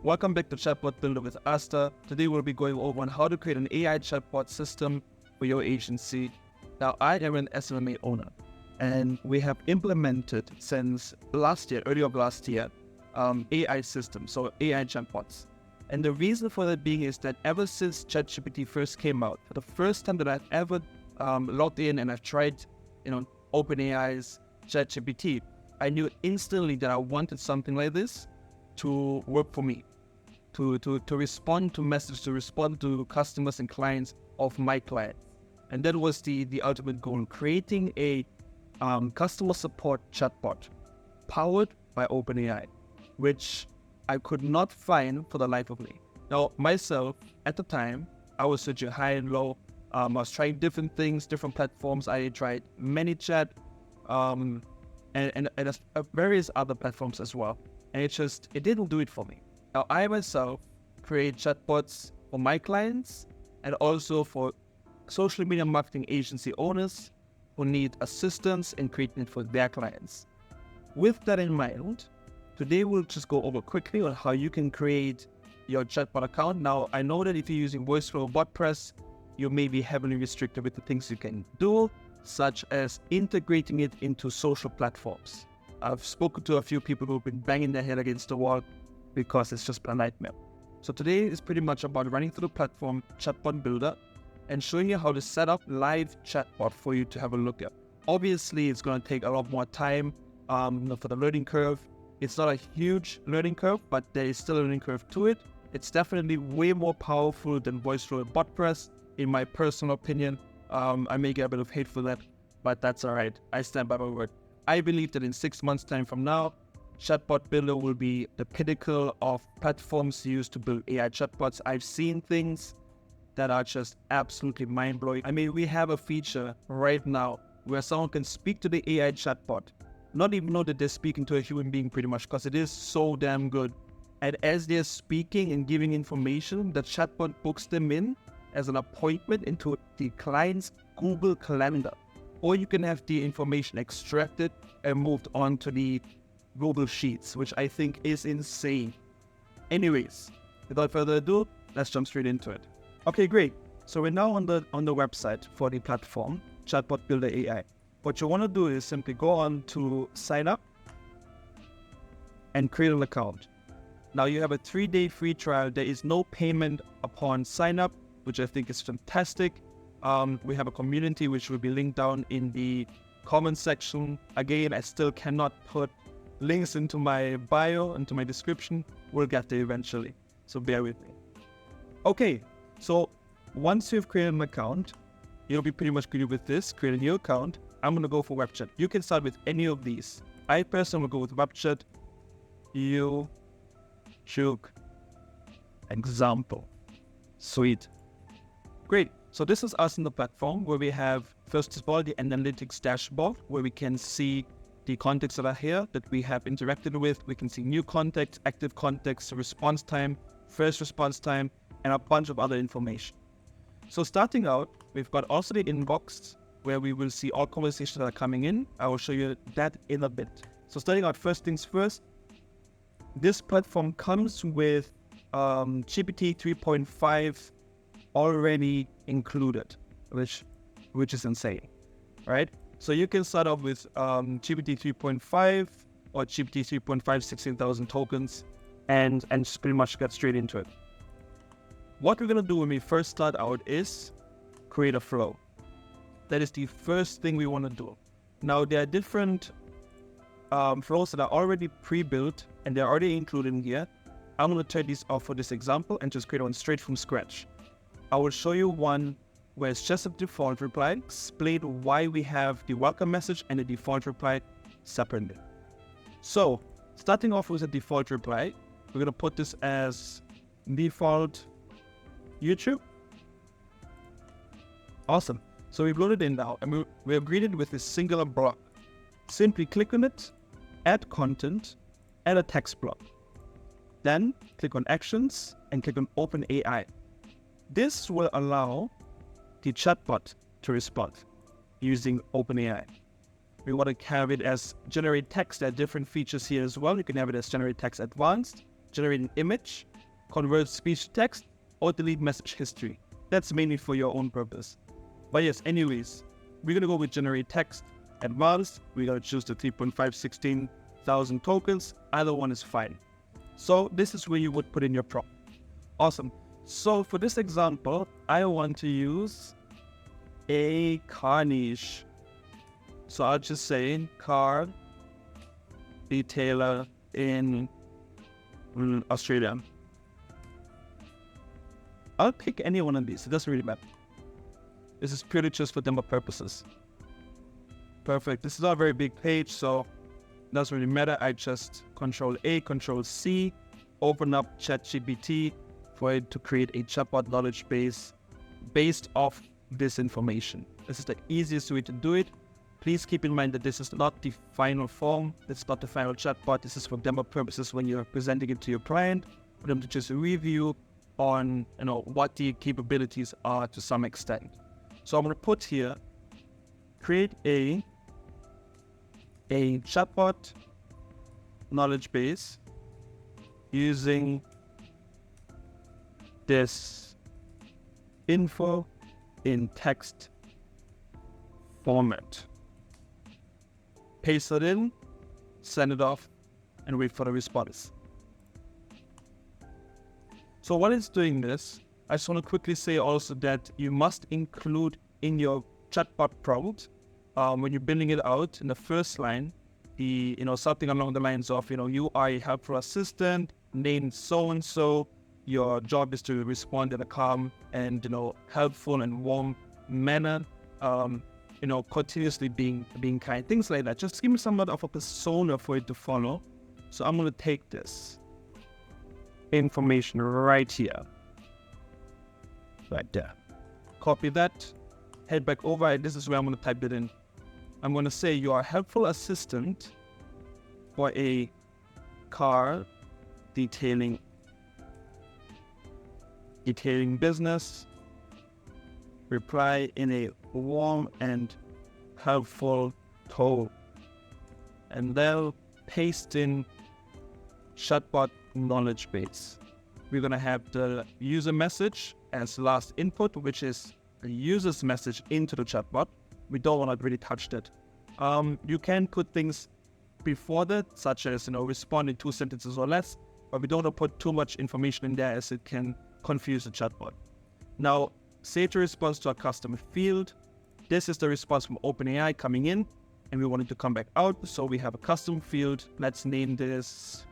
Welcome back to Chatbot Builder with Asta. Today we'll be going over on how to create an AI chatbot system for your agency. Now, I am an SMMA owner, and we have implemented since last year, early of last year, AI systems, so AI chatbots. And the reason for that being is that ever since ChatGPT first came out, for the first time that I've ever logged in and I've tried, OpenAI's ChatGPT, I knew instantly that I wanted something like this to work for me, to respond to messages, to respond to customers and clients of my clients. And that was the ultimate goal, creating a customer support chatbot powered by OpenAI, which I could not find for the life of me. Now, myself, at the time, I was searching high and low. I was trying different things, different platforms. I tried ManyChat, and various other platforms as well. And it didn't do it for me. Now, I myself create chatbots for my clients and also for social media marketing agency owners who need assistance in creating it for their clients. With that in mind, today we'll just go over quickly on how you can create your chatbot account. Now, I know that if you're using Voiceflow or Botpress, you may be heavily restricted with the things you can do, such as integrating it into social platforms. I've spoken to a few people who've been banging their head against the wall because it's just a nightmare. So today is pretty much about running through the platform Chatbot Builder and showing you how to set up live chatbot for you to have a look at. Obviously, it's going to take a lot more time for the learning curve. It's not a huge learning curve, but there is still a learning curve to it. It's definitely way more powerful than Voiceflow and Botpress, in my personal opinion. I may get a bit of hate for that, but that's all right. I stand by my word. I believe that in 6 months' time from now, Chatbot Builder will be the pinnacle of platforms used to build AI chatbots. I've seen things that are just absolutely mind-blowing. I mean, we have a feature right now where someone can speak to the AI chatbot, not even know that they're speaking to a human being pretty much, because it is so damn good. And as they're speaking and giving information, the chatbot books them in as an appointment into the client's Google Calendar. Or you can have the information extracted and moved on to the Google Sheets, which I think is insane. Anyways, without further ado, let's jump straight into it. Okay, great. So we're now on the website for the platform, Chatbot Builder AI. What you want to do is simply go on to sign up and create an account. Now you have a 3-day free trial. There is no payment upon sign up, which I think is fantastic. We have a community which will be linked down in the comment section. Again, I still cannot put links into my bio, into my description. We'll get there eventually, so bear with me. Okay, so once you've created an account, you'll be pretty much good with this. Create a new account. I'm going to go for WebChat. You can start with any of these. I personally will go with WebChat. Example. Sweet. Great. So this is us in the platform where we have, first of all, the analytics dashboard where we can see the contacts that are here that we have interacted with. We can see new contacts, active contacts, response time, first response time, and a bunch of other information. So starting out, we've got also the inbox where we will see all conversations that are coming in. I will show you that in a bit. So starting out, first things first, this platform comes with GPT 3.5 already included, which is insane, right? So you can start off with GPT 3.5 or GPT 3.5 16,000 tokens and just pretty much get straight into it. What we're going to do when we first start out is create a flow. That is the first thing we want to do. Now, there are different flows that are already pre-built and they're already included in here. I'm going to turn these off for this example and just create one straight from scratch. I will show you one where it's just a default reply, explain why we have the welcome message and the default reply separately. So, starting off with a default reply, we're going to put this as default YouTube. Awesome. So we've loaded in now and we're greeted with this singular block. Simply click on it, add content, add a text block. Then click on actions and click on open AI. This will allow the chatbot to respond using OpenAI. We want to have it as generate text. There are different features here as well. You can have it as generate text advanced, generate an image, convert speech to text, or delete message history. That's mainly for your own purpose. But yes, anyways, we're gonna go with generate text advanced. We're gonna choose the 3.516,000 tokens. Either one is fine. So this is where you would put in your prompt. Awesome. So for this example, I want to use a car niche. So I'll just say car detailer in Australia. I'll pick any one of these. It doesn't really matter. This is purely just for demo purposes. Perfect. This is not a very big page, so it doesn't really matter. I just Control A, Control C, open up ChatGPT for it to create a chatbot knowledge base based off this information. This is the easiest way to do it. Please keep in mind that this is not the final form. This is not the final chatbot. This is for demo purposes when you're presenting it to your client, for them to just review on what the capabilities are to some extent. So I'm going to put here, create a chatbot knowledge base using this info in text format. Paste it in, send it off, and wait for the response. So while it's doing this, I just want to quickly say also that you must include in your chatbot prompt, when you're building it out in the first line, something along the lines of, you are a helpful assistant named so-and-so. Your job is to respond in a calm and, helpful and warm manner. Continuously being kind, things like that. Just give me somewhat of a persona for it to follow. So I'm going to take this information right here, right there. Copy that, head back over, and this is where I'm going to type it in. I'm going to say you are a helpful assistant for a car detailing business. Reply in a warm and helpful tone. And then paste in chatbot knowledge base. We're going to have the user message as last input, which is the user's message into the chatbot. We don't want to really touch that. You can put things before that, such as respond in 2 sentences or less, but we don't want to put too much information in there as it can confuse the chatbot. Now, save the response to a custom field. This is the response from OpenAI coming in, and we want it to come back out. So we have a custom field. Let's name this.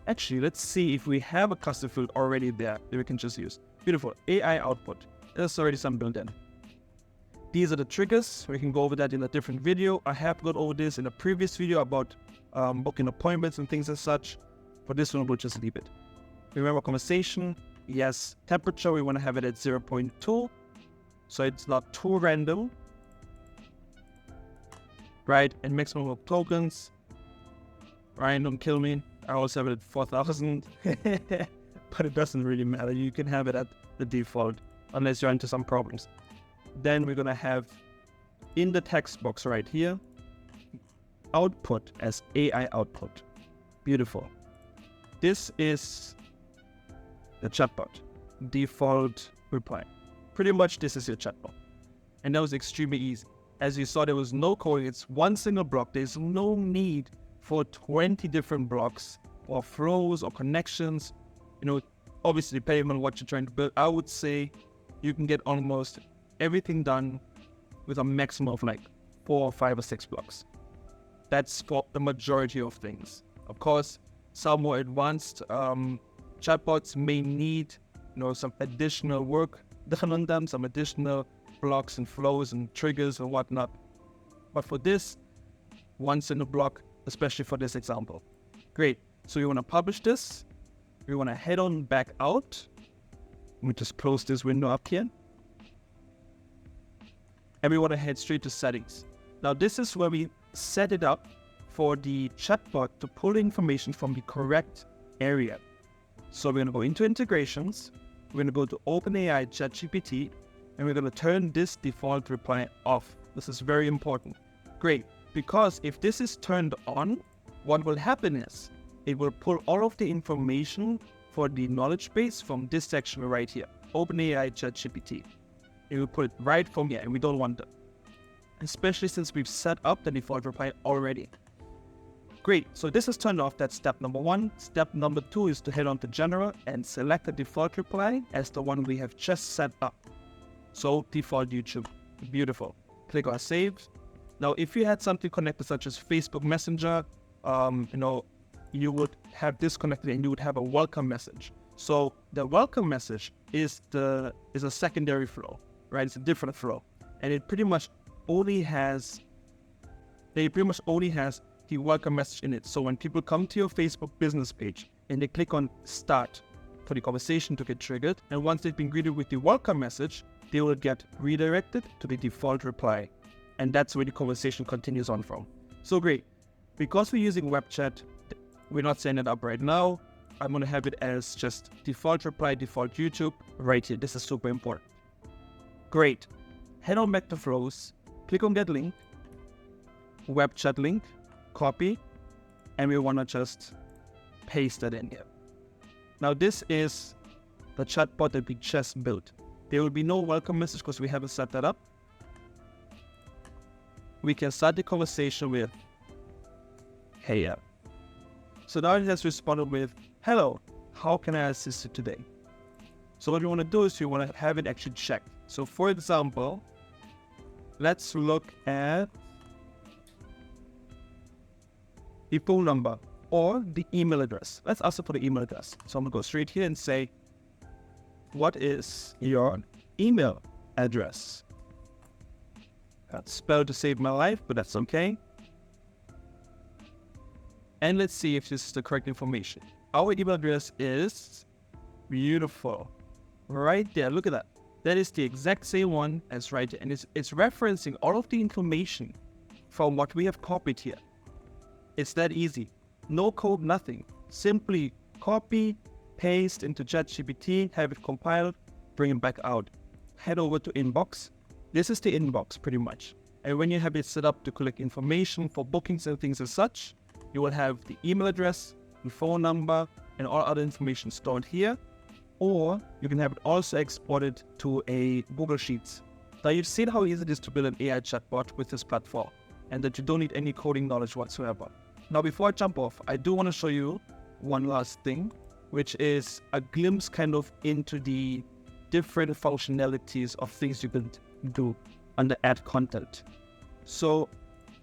Actually, let's see if we have a custom field already there that we can just use. Beautiful. AI output. There's already some built in. These are the triggers. We can go over that in a different video. I have gone over this in a previous video about booking appointments and things as such. For this one, we'll just leave it. Remember conversation. Yes, temperature, we want to have it at 0.2, so it's not too random, right? And maximum of tokens, Ryan, don't kill me. I also have it at 4,000, but it doesn't really matter. You can have it at the default, unless you're into some problems. Then we're going to have in the text box right here, output as AI output. Beautiful. This is the chatbot default reply. Pretty much this is your chatbot, and that was extremely easy. As you saw, there was no coding. It's one single block. There's no need for 20 different blocks or flows or connections. Obviously depending on what you're trying to build, I would say you can get almost everything done with a maximum of like 4 or 5 or 6 blocks. That's for the majority of things. Of course, some more advanced chatbots may need, some additional work done on them, some additional blocks and flows and triggers and whatnot. But for this, once in a block, especially for this example. Great. So we want to publish this. We want to head on back out. Let me just close this window up here. And we want to head straight to settings. Now this is where we set it up for the chatbot to pull information from the correct area. So we're going to go into integrations, we're going to go to OpenAI ChatGPT, and we're going to turn this default reply off. This is very important. Great, because if this is turned on, what will happen is it will pull all of the information for the knowledge base from this section right here, OpenAI ChatGPT. It will put it right from here, and we don't want that, especially since we've set up the default reply already. Great, so this is turned off. That's step number 1. Step number 2 is to head on to General and select the default reply as the one we have just set up. So default YouTube, beautiful. Click on Save. Now, if you had something connected such as Facebook Messenger, you would have this connected and you would have a welcome message. So the welcome message is a secondary flow, right? It's a different flow, and it pretty much only has the welcome message in it. So when people come to your Facebook business page and they click on Start for the conversation to get triggered, and once they've been greeted with the welcome message, they will get redirected to the default reply, and that's where the conversation continues on from. So great. Because we're using web chat, we're not setting it up right now. I'm going to have it as just default reply, default YouTube right here. This is super important. Great. Head on back to Flows, click on Get Link, web chat link, copy, and we want to just paste that in here. Now this is the chatbot that we just built. There will be no welcome message because we haven't set that up. We can start the conversation with, hey, so now it has responded with, hello, how can I assist you today? So what we want to do is we want to have it actually checked. So for example, let's look at the phone number or the email address. Let's ask for the email address. So I'm going to go straight here and say, what is your email address? That's spelled to save my life, but that's okay. And let's see if this is the correct information. Our email address is beautiful. Right there, look at that. That is the exact same one as right there. And it's referencing all of the information from what we have copied here. It's that easy. No code, nothing. Simply copy, paste into ChatGPT, have it compiled, bring it back out. Head over to Inbox. This is the inbox pretty much. And when you have it set up to collect information for bookings and things as such, you will have the email address, the phone number, and all other information stored here. Or you can have it also exported to a Google Sheets. Now you've seen how easy it is to build an AI chatbot with this platform, and that you don't need any coding knowledge whatsoever. Now before I jump off, I do want to show you one last thing, which is a glimpse kind of into the different functionalities of things you can do under add content. So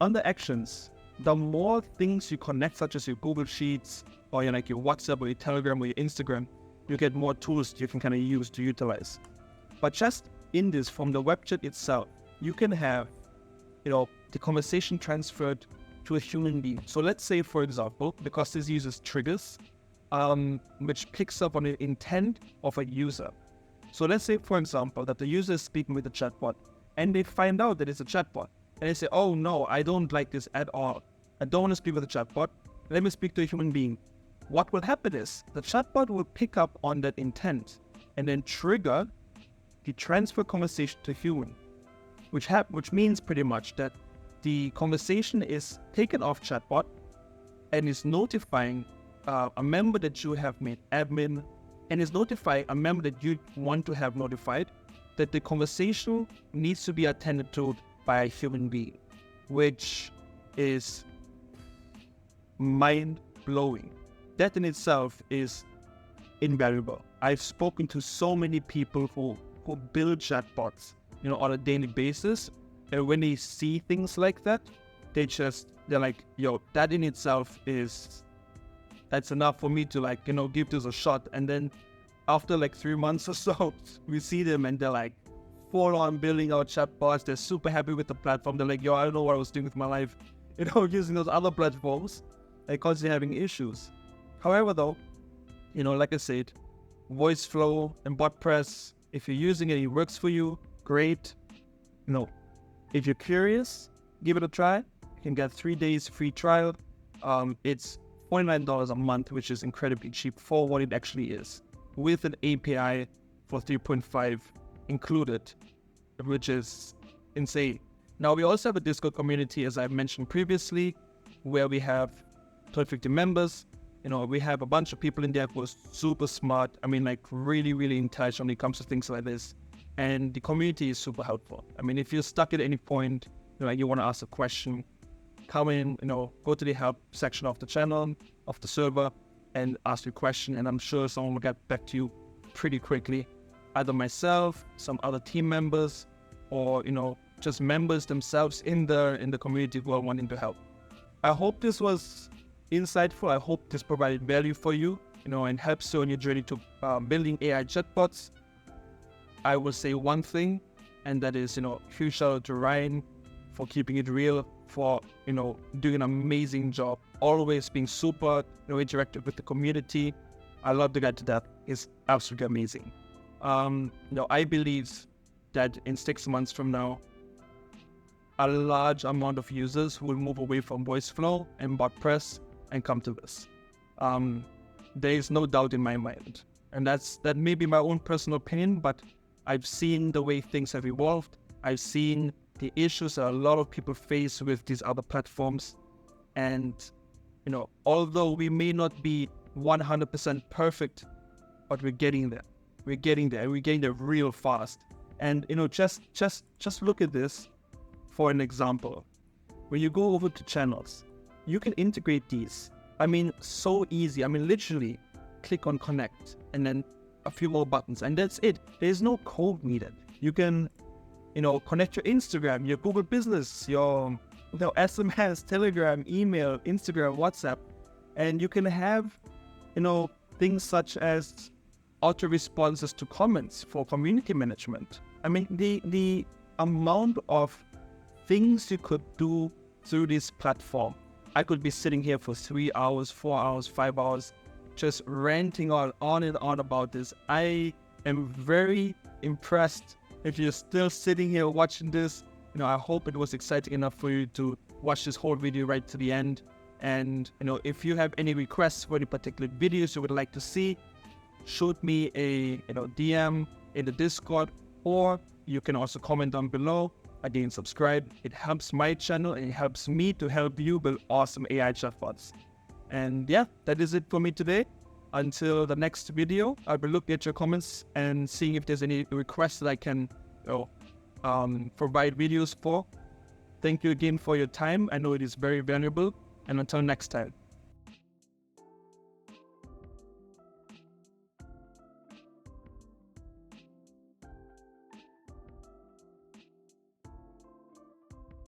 under actions, the more things you connect, such as your Google Sheets or your WhatsApp or your Telegram or your Instagram, you get more tools you can kind of use to utilize. But just in this, from the web chat itself, you can have, the conversation transferred to a human being. So let's say, for example, because this uses triggers, which picks up on the intent of a user. So let's say, for example, that the user is speaking with a chatbot and they find out that it's a chatbot and they say, oh no, I don't like this at all. I don't want to speak with a chatbot. Let me speak to a human being. What will happen is the chatbot will pick up on that intent and then trigger the transfer conversation to human, which means pretty much that the conversation is taken off chatbot and is notifying a member that you have made admin, and is notifying a member that you want to have notified that the conversation needs to be attended to by a human being, which is mind-blowing. That in itself is invaluable. I've spoken to so many people who build chatbots, on a daily basis, and when they see things like that, they're like, yo, that in itself that's enough for me to give this a shot. And then after 3 months or so, we see them and they're like full on building out chatbots. They're super happy with the platform. They're like, yo, I don't know what I was doing with my life, using those other platforms, constantly having issues. However, though, like I said, Voiceflow and Botpress, if you're using it, it works for you, great. If you're curious, give it a try. You can get 3 days free trial. It's $49 a month, which is incredibly cheap for what it actually is, with an API for 3.5 included, which is insane. Now, we also have a Discord community, as I mentioned previously, where we have 250 members. We have a bunch of people in there who are super smart. I mean, like really, really intelligent when it comes to things like this. And the community is super helpful. I mean, if you're stuck at any point, you want to ask a question, come in, go to the help section of the channel, of the server, and ask your question. And I'm sure someone will get back to you pretty quickly. Either myself, some other team members, or, just members themselves in the community who are wanting to help. I hope this was insightful. I hope this provided value for you, and helps you on your journey to building AI chatbots. I will say one thing, and that is, huge shout out to Ryan for keeping it real, for, doing an amazing job, always being super, interactive with the community. I love the guy to death. He's absolutely amazing. I believe that in 6 months from now, a large amount of users will move away from Voiceflow and Botpress and come to this. There is no doubt in my mind. And that may be my own personal opinion, but I've seen the way things have evolved. I've seen the issues that a lot of people face with these other platforms. And, although we may not be 100% perfect, but we're getting there. We're getting there. We're getting there real fast. And, just look at this for an example. When you go over to channels, you can integrate these. I mean, so easy. I mean, literally click on connect and then a few more buttons, and that's it. There's no code needed. You can, connect your Instagram, your Google Business, your SMS, Telegram, email, Instagram, WhatsApp, and you can have, things such as auto responses to comments for community management. I mean, the amount of things you could do through this platform. I could be sitting here for 3 hours, 4 hours, 5 hours, just ranting on and on about this. I am very impressed. If you're still sitting here watching this, I hope it was exciting enough for you to watch this whole video right to the end. And, if you have any requests for any particular videos you would like to see, shoot me a DM in the Discord, or you can also comment down below. Again, subscribe. It helps my channel and it helps me to help you build awesome AI chatbots. And yeah, that is it for me today. Until the next video, I'll be looking at your comments and seeing if there's any requests that I can provide videos for. Thank you again for your time. I know it is very valuable. And until next time.